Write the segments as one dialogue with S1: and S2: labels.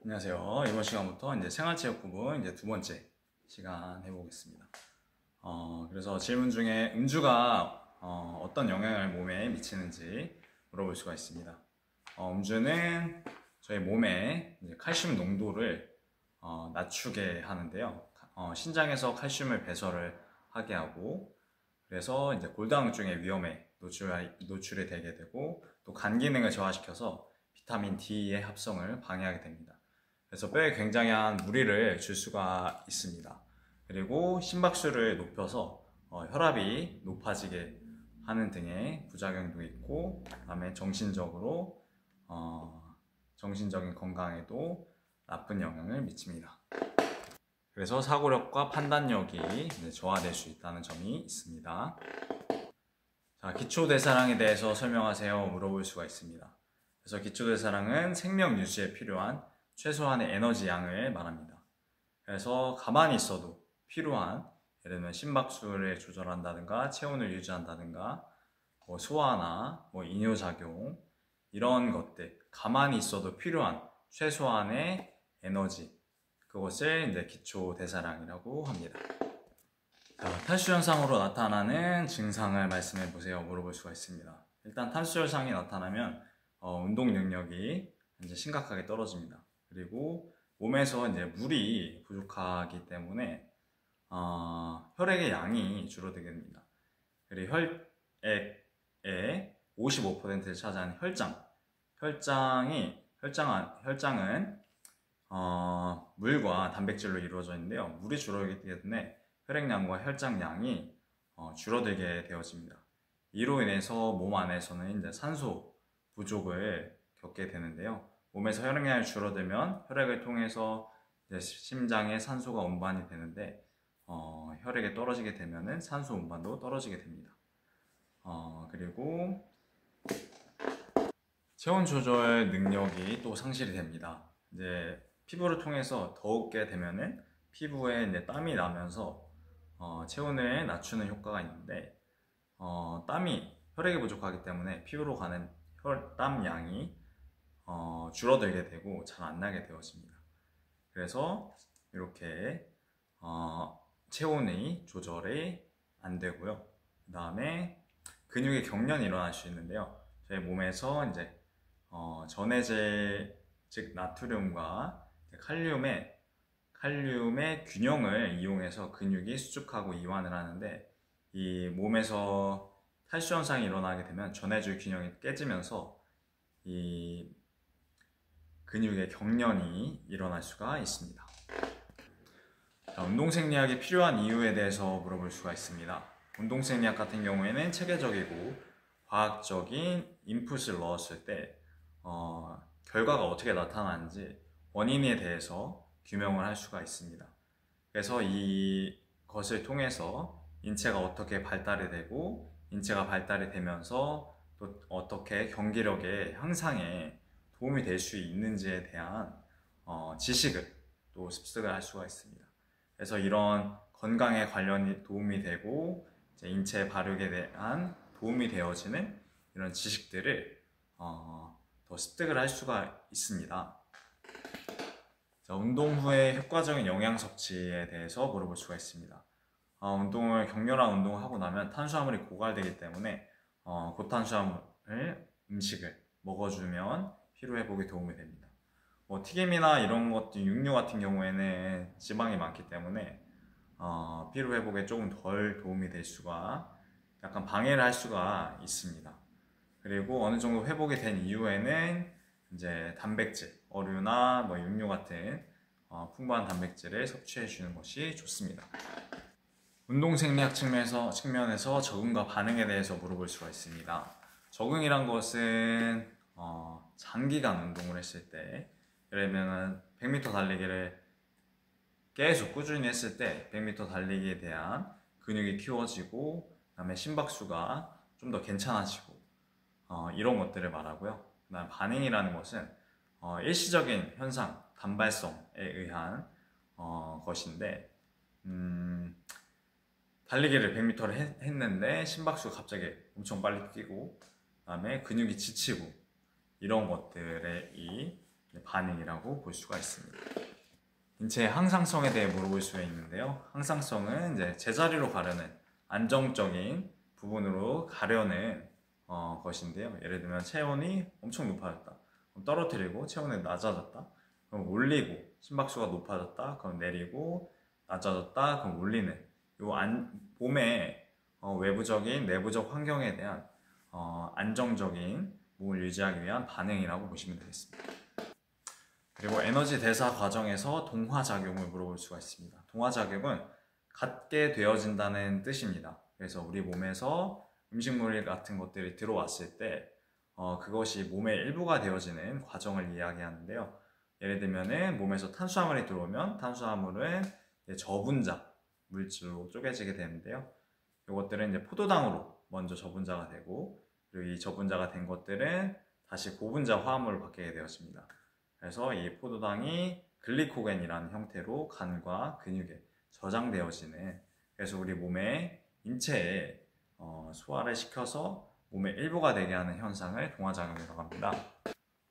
S1: 안녕하세요. 이번 시간부터 이제 생활체육 부분 이제 두 번째 시간 해보겠습니다. 그래서 질문 중에 음주가 어떤 영향을 몸에 미치는지 물어볼 수가 있습니다. 음주는 저희 몸에 이제 칼슘 농도를 낮추게 하는데요. 신장에서 칼슘을 배설을 하게 하고, 그래서 이제 골다공증의 위험에 노출이 되게 되고, 또 간 기능을 저하시켜서 비타민 D의 합성을 방해하게 됩니다. 그래서 뼈에 굉장한 무리를 줄 수가 있습니다. 그리고 심박수를 높여서 혈압이 높아지게 하는 등의 부작용도 있고, 그다음에 정신적인 건강에도 나쁜 영향을 미칩니다. 그래서 사고력과 판단력이 저하될 수 있다는 점이 있습니다. 자, 기초대사량에 대해서 설명하세요 물어볼 수가 있습니다. 그래서 기초대사량은 생명 유지에 필요한 최소한의 에너지 양을 말합니다. 그래서 가만히 있어도 필요한, 예를 들면 심박수를 조절한다든가 체온을 유지한다든가 소화나 이뇨작용, 이런 것들, 가만히 있어도 필요한 최소한의 에너지, 그것을 이제 기초대사량이라고 합니다. 자, 탈수 현상으로 나타나는 증상을 말씀해 보세요 물어볼 수가 있습니다. 일단 탈수 현상이 나타나면 운동 능력이 이제 심각하게 떨어집니다. 그리고 몸에서 이제 물이 부족하기 때문에 혈액의 양이 줄어들게 됩니다. 그리고 혈액의 55%를 차지하는 혈장은 물과 단백질로 이루어져 있는데요. 물이 줄어들기 때문에 혈액량과 혈장량이 줄어들게 되어집니다. 이로 인해서 몸 안에서는 이제 산소 부족을 겪게 되는데요. 몸에서 혈액량이 줄어들면 혈액을 통해서 이제 심장에 산소가 운반이 되는데 혈액이 떨어지게 되면은 산소 운반도 떨어지게 됩니다. 그리고 체온 조절 능력이 또 상실이 됩니다. 이제 피부를 통해서 더우게 되면은 피부에 이제 땀이 나면서 체온을 낮추는 효과가 있는데, 혈액이 부족하기 때문에 피부로 가는 땀 양이 줄어들게 되고 잘 안 나게 되어집니다. 그래서 이렇게 체온의 조절이 안 되고요. 그 다음에 근육의 경련이 일어날 수 있는데요. 저희 몸에서 이제 전해질, 즉 나트륨과 칼륨의 균형을 이용해서 근육이 수축하고 이완을 하는데, 이 몸에서 탈수 현상이 일어나게 되면 전해질 균형이 깨지면서 이 근육의 경련이 일어날 수가 있습니다. 자, 운동생리학이 필요한 이유에 대해서 물어볼 수가 있습니다. 운동생리학 같은 경우에는 체계적이고 과학적인 인풋을 넣었을 때 결과가 어떻게 나타나는지 원인에 대해서 규명을 할 수가 있습니다. 그래서 이것을 통해서 인체가 어떻게 발달이 되고, 인체가 발달이 되면서 또 어떻게 경기력의 향상에 도움이 될 수 있는지에 대한 지식을 또 습득을 할 수가 있습니다. 그래서 이런 건강에 관련이 도움이 되고 이제 인체 발육에 대한 도움이 되어지는 이런 지식들을 더 습득을 할 수가 있습니다. 자, 운동 후에 효과적인 영양 섭취에 대해서 물어볼 수가 있습니다. 격렬한 운동을 하고 나면 탄수화물이 고갈되기 때문에 고탄수화물 음식을 먹어주면 피로회복에 도움이 됩니다. 튀김이나 이런 것들, 육류 같은 경우에는 지방이 많기 때문에 피로회복에 조금 덜 도움이 될 수가, 약간 방해를 할 수가 있습니다. 그리고 어느 정도 회복이 된 이후에는 이제 단백질, 어류나 육류 같은 풍부한 단백질을 섭취해 주는 것이 좋습니다. 운동생리학 측면에서 적응과 반응에 대해서 물어볼 수가 있습니다. 적응이란 것은 장기간 운동을 했을 때, 예를 들면 100m 달리기를 계속 꾸준히 했을 때 100m 달리기에 대한 근육이 키워지고, 그 다음에 심박수가 좀 더 괜찮아지고, 이런 것들을 말하고요. 그 다음 반응이라는 것은 일시적인 현상, 단발성에 의한 것인데, 달리기를 100m를 했는데 심박수가 갑자기 엄청 빨리 뛰고, 그 다음에 근육이 지치고, 이런 것들이 반응이라고 볼 수가 있습니다. 인체의 항상성에 대해 물어볼 수가 있는데요. 항상성은 이제 제자리로 가려는 안정적인 부분으로 가려는 것인데요. 예를 들면 체온이 엄청 높아졌다. 그럼 떨어뜨리고 체온이 낮아졌다. 그럼 올리고 심박수가 높아졌다. 그럼 내리고 낮아졌다. 그럼 올리는 몸의 외부적인 내부적 환경에 대한 안정적인 몸을 유지하기 위한 반응이라고 보시면 되겠습니다. 그리고 에너지 대사 과정에서 동화작용을 물어볼 수가 있습니다. 동화작용은 갖게 되어진다는 뜻입니다. 그래서 우리 몸에서 음식물 같은 것들이 들어왔을 때 그것이 몸의 일부가 되어지는 과정을 이야기하는데요. 예를 들면 몸에서 탄수화물이 들어오면 탄수화물은 저분자 물질로 쪼개지게 되는데요. 이것들은 이제 포도당으로 먼저 저분자가 되고, 그리고 이 저분자가 된 것들은 다시 고분자 화합물을 받게 되었습니다. 그래서 이 포도당이 글리코겐이라는 형태로 간과 근육에 저장되어지는, 그래서 우리 몸의 인체에 소화를 시켜서 몸의 일부가 되게 하는 현상을 동화작용이라고 합니다.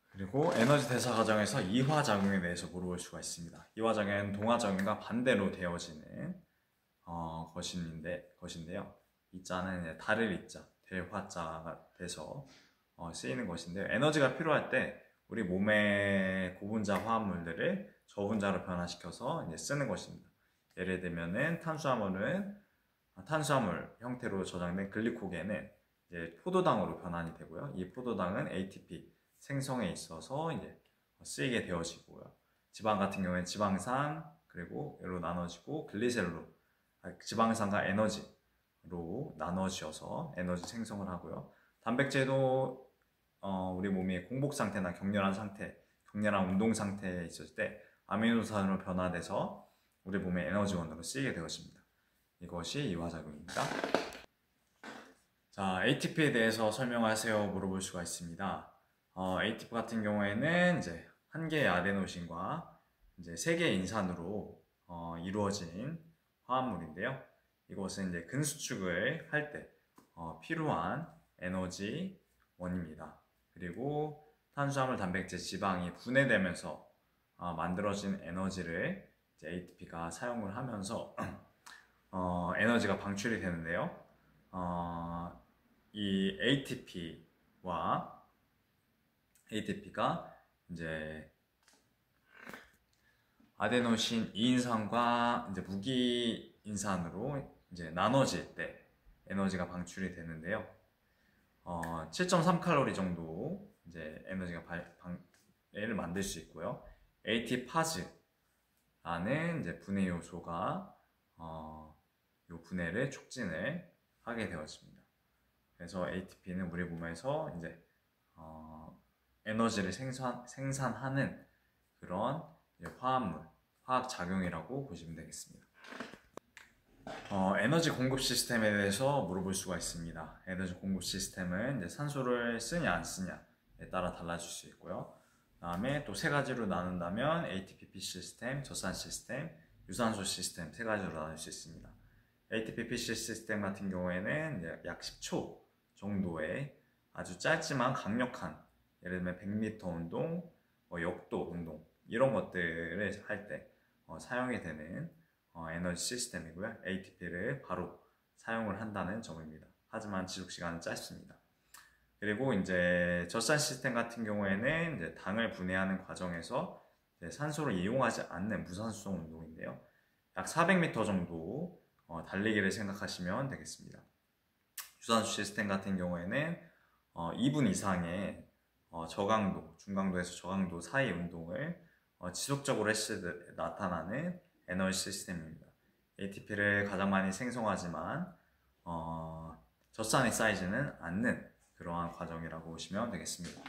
S1: 그리고 에너지 대사 과정에서 이화작용에 대해서 물어볼 수가 있습니다. 이화작용은 동화작용과 반대로 되어지는 것인데요. 이자는 달을 이자, 될 화자가 돼서 쓰이는 것인데요. 에너지가 필요할 때 우리 몸의 고분자 화합물들을 저분자로 변화시켜서 이제 쓰는 것입니다. 예를 들면은 탄수화물 형태로 저장된 글리코겐은 이제 포도당으로 변환이 되고요. 이 포도당은 ATP 생성에 있어서 이제 쓰이게 되어지고요. 지방 같은 경우에는 지방산 그리고 로 나눠지고 지방산과 에너지로 나눠지어서 에너지 생성을 하고요. 단백질도 우리 몸이 공복 상태나 격렬한 운동 상태에 있을 때 아미노산으로 변화돼서 우리 몸의 에너지원으로 쓰이게 되었습니다. 이것이 이화작용입니다. 자, ATP에 대해서 설명하세요 물어볼 수가 있습니다. ATP 같은 경우에는 이제 한 개의 아데노신과 이제 3개의 인산으로 이루어진 화합물인데요. 이것은 이제 근수축을 할 때 필요한 에너지원입니다. 그리고 탄수화물, 단백질, 지방이 분해되면서 만들어진 에너지를 이제 ATP가 사용을 하면서 에너지가 방출이 되는데요. 이 ATP가 이제 아데노신 2인산과 이제 무기인산으로 이제 나눠질 때 에너지가 방출이 되는데요. 7.3칼로리 정도 이제 에너지가 를 만들 수 있고요. ATPase라는 이제 분해 요소가 이 분해를 촉진을 하게 되었습니다. 그래서 ATP는 우리 몸에서 이제 에너지를 생산하는 그런 화학 작용이라고 보시면 되겠습니다. 에너지 공급 시스템에 대해서 물어볼 수가 있습니다. 에너지 공급 시스템은 이제 산소를 쓰냐 안 쓰냐에 따라 달라질 수 있고요. 그 다음에 또 3가지로 나눈다면 ATPP 시스템, 젖산 시스템, 유산소 시스템 3가지로 나눌 수 있습니다. ATPP 시스템 같은 경우에는 이제 약 10초 정도의 아주 짧지만 강력한, 예를 들면 100m 운동, 역도 운동 이런 것들을 할 때 사용이 되는 에너지 시스템이고요. ATP를 바로 사용을 한다는 점입니다. 하지만 지속시간은 짧습니다. 그리고 이제 젖산 시스템 같은 경우에는 이제 당을 분해하는 과정에서 이제 산소를 이용하지 않는 무산소성 운동인데요. 약 400m 정도 달리기를 생각하시면 되겠습니다. 유산소 시스템 같은 경우에는 2분 이상의 저강도, 중강도에서 저강도 사이 운동을 지속적으로 했을 때 나타나는 에너지 시스템입니다. ATP를 가장 많이 생성하지만 젖산이 쌓이지는 않는 그러한 과정이라고 보시면 되겠습니다.